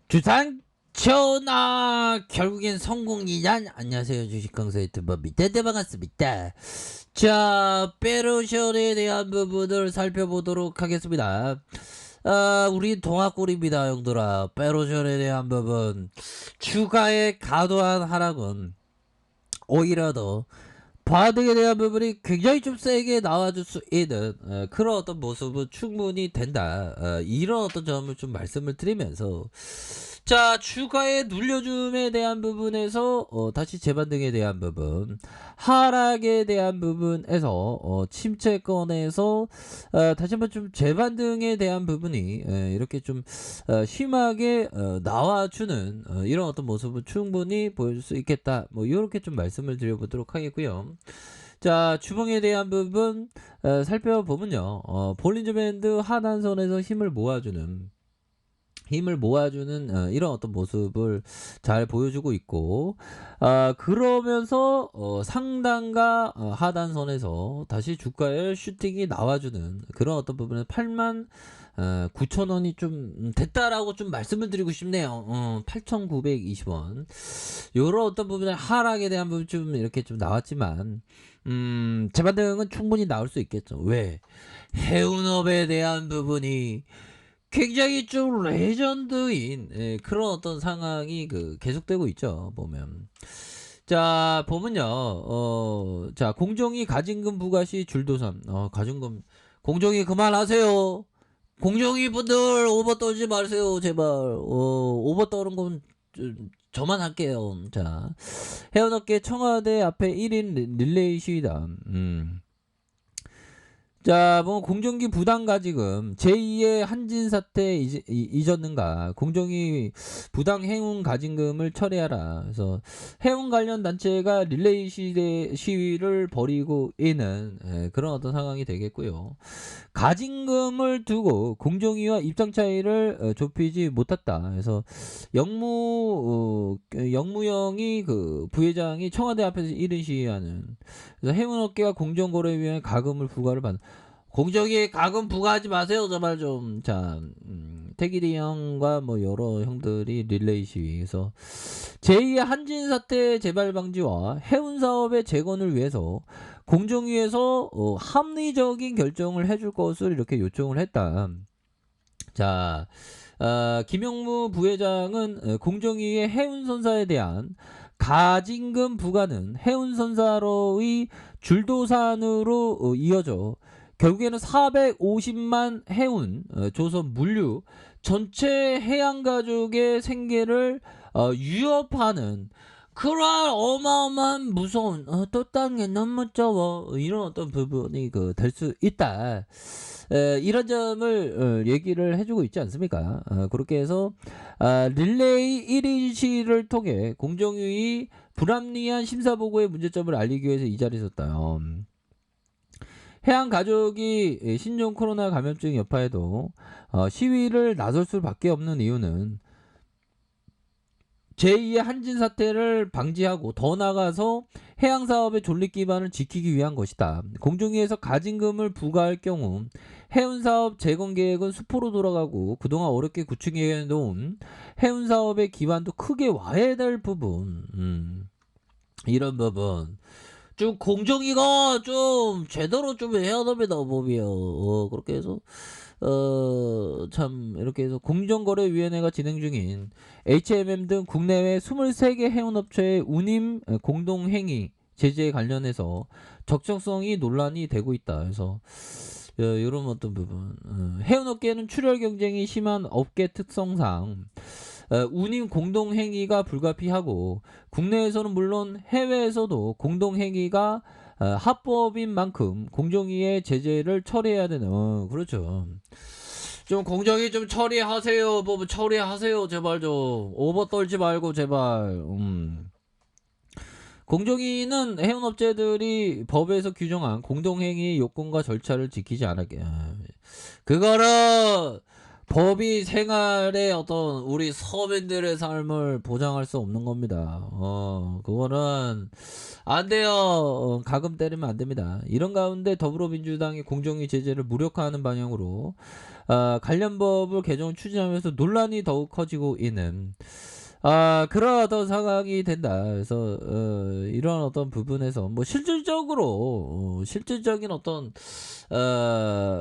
주상 전화 결국엔 성공이란. 안녕하세요, 주식강사 유튜버 밑에대 반갑습니다. 자, 페로션에 대한 부분을 살펴보도록 하겠습니다. 우리 동학골입니다, 형들아. 페로션에 대한 부분, 주가의 과도한 하락은 오히려 더 바둑에 대한 부분이 굉장히 좀 세게 나와줄 수 있는 그런 어떤 모습은 충분히 된다. 이런 어떤 점을 좀 말씀을 드리면서, 자, 주가의 눌려줌에 대한 부분에서 다시 재반등에 대한 부분, 하락에 대한 부분에서 침체권에서 다시 한번 좀 재반등에 대한 부분이 이렇게 좀 심하게 나와주는 이런 어떤 모습은 충분히 보여줄 수 있겠다. 뭐 이렇게 좀 말씀을 드려보도록 하겠고요. 자, 주봉에 대한 부분 살펴보면요. 볼린저 밴드 하단선에서 힘을 모아주는 이런 어떤 모습을 잘 보여주고 있고, 그러면서 상단과 하단선에서 다시 주가의 슈팅이 나와주는 그런 어떤 부분에 8만 9천원이 좀 됐다라고 좀 말씀을 드리고 싶네요. 8,920원. 요런 어떤 부분의 하락에 대한 부분 좀 이렇게 좀 나왔지만, 재반등은 충분히 나올 수 있겠죠. 왜? 해운업에 대한 부분이 굉장히 좀 레전드인 그런 어떤 상황이 계속되고 있죠, 보면. 자, 보면요. 자, 공정위 가진금 부과 시 줄도산. 가진금 공정위 그만하세요. 공정위 분들 오버 떨지 마세요, 제발. 오버 떠는 건 저만 할게요. 자, 해운업계 청와대 앞에 1인 릴레이 시위다. 자, 뭐 공정기 부당가지금 제2의 한진 사태 잊었는가? 공정위 부당 해운 가진금을 철회하라. 그래서 해운 관련 단체가 릴레이 시위를 벌이고 있는 그런 어떤 상황이 되겠고요. 가진금을 두고 공정위와 입장 차이를 좁히지 못했다. 그래서 영무영이 부회장이 청와대 앞에서 1인 시위하는. 그래서 해운업계가 공정거래위원회 가금을 부과를 받는. 공정위에 가금 부과하지 마세요, 제발 좀. 자, 태길이 형과 뭐 여러 형들이 릴레이 시위에서 제2의 한진 사태 재발 방지와 해운 사업의 재건을 위해서 공정위에서 합리적인 결정을 해줄 것을 이렇게 요청을 했다. 자, 김영무 부회장은 공정위의 해운선사에 대한 가진금 부과는 해운선사로의 줄도산으로 이어져 결국에는 450만 해운 조선 물류 전체 해양가족의 생계를 위협하는 그러한 어마어마한 무서운 또 땅에 너무 쩌워 이런 어떤 부분이 될 수 있다. 이런 점을 얘기를 해주고 있지 않습니까? 그렇게 해서 릴레이 1인 시위를 통해 공정위 불합리한 심사보고의 문제점을 알리기 위해서 이 자리에 섰다. 해양 가족이 신종 코로나 감염증 여파에도 시위를 나설 수밖에 없는 이유는 제2의 한진 사태를 방지하고 더 나아가서 해양 사업의 존립 기반을 지키기 위한 것이다. 공정위에서 가진금을 부과할 경우 해운 사업 재건 계획은 수포로 돌아가고 그동안 어렵게 구축해 놓은 해운 사업의 기반도 크게 와해될 부분. 이런 부분. 좀 공정위가 좀 제대로 좀 해야 됩니다, 법이요. 그렇게 해서 참 이렇게 해서 공정거래위원회가 진행 중인 HMM 등 국내외 23개 해운업체의 운임 공동행위 제재에 관련해서 적정성이 논란이 되고 있다. 그래서 이런 어떤 부분, 해운업계는 출혈 경쟁이 심한 업계 특성상 운임 공동행위가 불가피하고 국내에서는 물론 해외에서도 공동행위가 합법인 만큼 공정위의 제재를 처리해야 되는. 그렇죠. 좀 공정위 좀 처리하세요. 뭐 처리하세요, 제발 좀. 오버 떨지 말고 제발. 공정위는 해운업체들이 법에서 규정한 공동행위 요건과 절차를 지키지 않았게. 그거를 법이 생활의 어떤 우리 서민들의 삶을 보장할 수 없는 겁니다. 그거는 안 돼요. 가금 때리면 안 됩니다. 이런 가운데 더불어민주당이 공정위 제재를 무력화하는 방향으로 관련 법을 개정 추진하면서 논란이 더욱 커지고 있는 그런 어떤 상황이 된다. 그래서 이런 어떤 부분에서 뭐 실질적인 어떤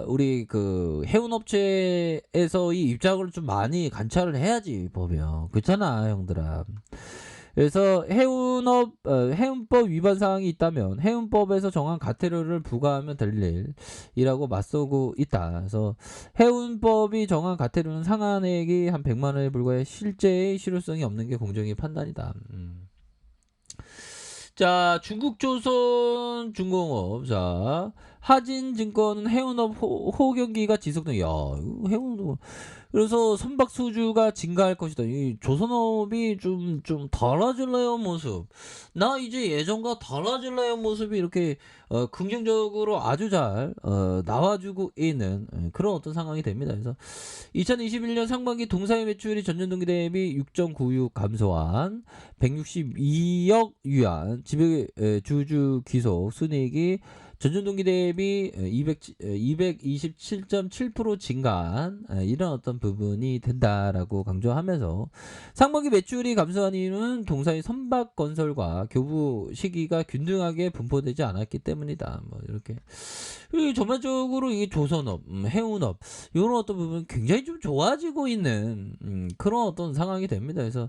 우리 그 해운 업체에서 이 입장을 좀 많이 관찰을 해야지 보면 그렇잖아 형들아. 그래서 해운법 위반 사항이 있다면 해운법에서 정한 과태료를 부과하면 될 일이라고 맞서고 있다. 그래서 해운법이 정한 과태료는 상한액이 한 100만 원에 불과해 실제의 실효성이 없는 게 공정위 판단이다. 자, 중국조선중공업. 자, 하진증권은 해운업 호경기가 지속된. 야, 이거 해운업. 그래서 선박수주가 증가할 것이다. 이 조선업이 좀 달라질래요 모습. 나 이제 예전과 달라질래요 모습이 이렇게 긍정적으로 아주 잘 나와주고 있는 그런 어떤 상황이 됩니다. 그래서 2021년 상반기 동사의 매출이 전년 동기 대비 6.96 감소한 162억 위안, 지배 주주 귀속 순이익이 전년 동기 대비 227.7% 증가한 이런 어떤 부분이 된다라고 강조하면서 상반기 매출이 감소한 이유는 동사의 선박 건설과 교부 시기가 균등하게 분포되지 않았기 때문이다. 뭐 이렇게 전반적으로 이 조선업, 해운업 이런 어떤 부분 굉장히 좀 좋아지고 있는 그런 어떤 상황이 됩니다. 그래서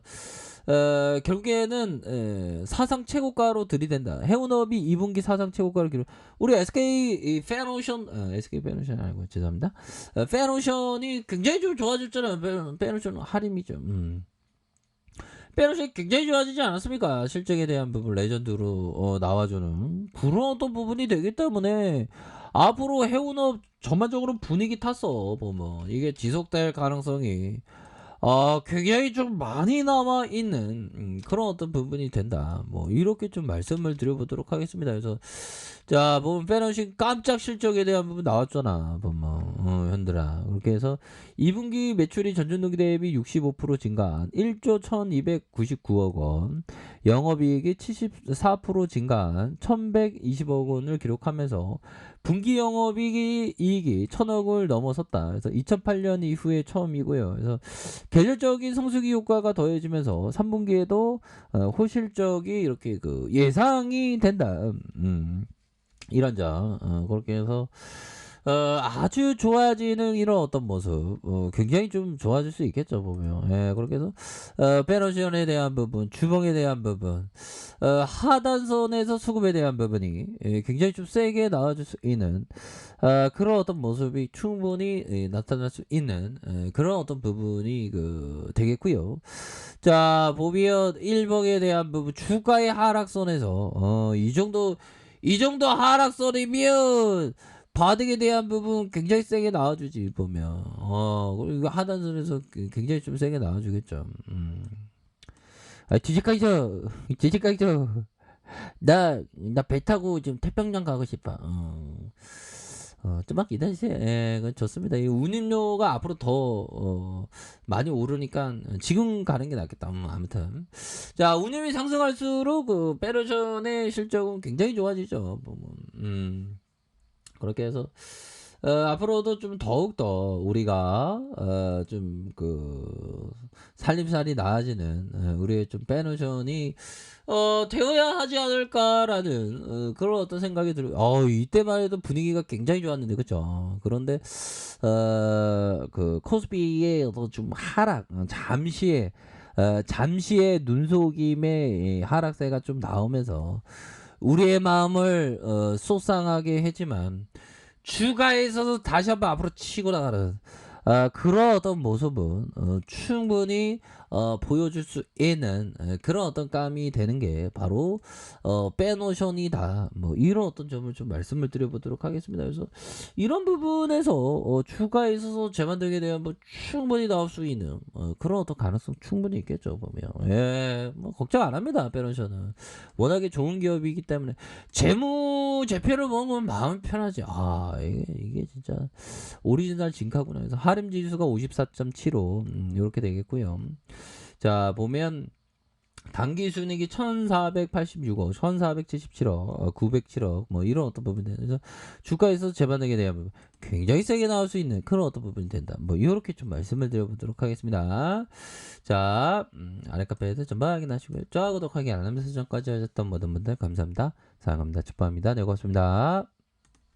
결국에는 사상 최고가로 들이댄다. 해운업이 2분기 사상 최고가를 기록. 우리 SK 페노션, SK 페노션 아니고 죄송합니다. 페노션이 굉장히 좀 좋아졌잖아요. 페노션 할인이죠. 페노션이 굉장히 좋아지지 않았습니까? 실적에 대한 부분 레전드로 나와주는 그런 어떤 부분이 되기 때문에 앞으로 해운업 전반적으로 분위기 탔어 보면 이게 지속될 가능성이 굉장히 좀 많이 남아 있는 그런 어떤 부분이 된다. 뭐 이렇게 좀 말씀을 드려보도록 하겠습니다. 그래서 자 보면 페너싱 깜짝 실적에 대한 부분 나왔잖아. 보면 현들아 그렇게 해서 2분기 매출이 전년 동기 대비 65% 증가한 1조 1299억 원, 영업이익이 74% 증가한 1120억 원을 기록하면서 분기 영업이익이 1000억을 넘어섰다. 그래서 2008년 이후에 처음이고요. 그래서 계절적인 성수기 효과가 더해지면서 3분기에도 호실적이 이렇게 그 예상이 된다. 이런 점 그렇게 해서 아주 좋아지는 이런 어떤 모습 굉장히 좀 좋아질 수 있겠죠 보면. 예, 그렇게 해서 페너션에 대한 부분, 주봉에 대한 부분, 하단선에서 수급에 대한 부분이 굉장히 좀 세게 나와줄 수 있는 그런 어떤 모습이 충분히 나타날 수 있는 그런 어떤 부분이 되겠고요. 자 보면 일봉에 대한 부분 주가의 하락선에서 이 정도 하락선이면 바닥에 대한 부분 굉장히 세게 나와주지 보면 그리고 하단선에서 굉장히 좀 세게 나와주겠죠. 지직가이죠. 나 배 타고 지금 태평양 가고 싶어. 좀만 기다리세요. 예, 그건 좋습니다. 이 운임료가 앞으로 더 많이 오르니까 지금 가는 게 낫겠다. 아무튼 자 운임이 상승할수록 그 페르션의 실적은 굉장히 좋아지죠. 그렇게 해서 앞으로도 좀 더욱더 우리가 좀 살림살이 나아지는 우리의 좀 페노션이 되어야 하지 않을까라는 그런 어떤 생각이 들어요. 이때만 해도 분위기가 굉장히 좋았는데 그죠? 그런데 코스피의 어떤 좀 하락 잠시의 눈속임의 하락세가 좀 나오면서 우리의 마음을 속상하게 했지만 주가에 있어서 다시 한번 앞으로 치고 나가는 그런 어떤 모습은 충분히 보여줄 수 있는 그런 어떤 감이 되는 게 바로 빼노션이다. 뭐 이런 어떤 점을 좀 말씀을 드려보도록 하겠습니다. 그래서 이런 부분에서 주가에 있어서 재만들게 되면 뭐 충분히 나올 수 있는 그런 어떤 가능성 충분히 있겠죠 보면. 예, 뭐 걱정 안 합니다. 빼노션은 워낙에 좋은 기업이기 때문에 재무제표를 보면 마음 편하지. 이게 진짜 오리지널 진카구나. 그래서 하림 지수가 54.75 이렇게 되겠고요. 자 보면 단기 순이익이 1,486억, 1,477억, 907억 뭐 이런 어떤 부분이 되는 그래서 주가에서 재반등에 대한 부분 굉장히 세게 나올 수 있는 그런 어떤 부분이 된다. 뭐 이렇게 좀 말씀을 드려보도록 하겠습니다. 자, 아랫카페에서 전방 확인하시고요. 좋아요, 구독하기, 알람 설정까지 하셨던 모든 분들 감사합니다. 사랑합니다. 축복합니다. 네, 고맙습니다.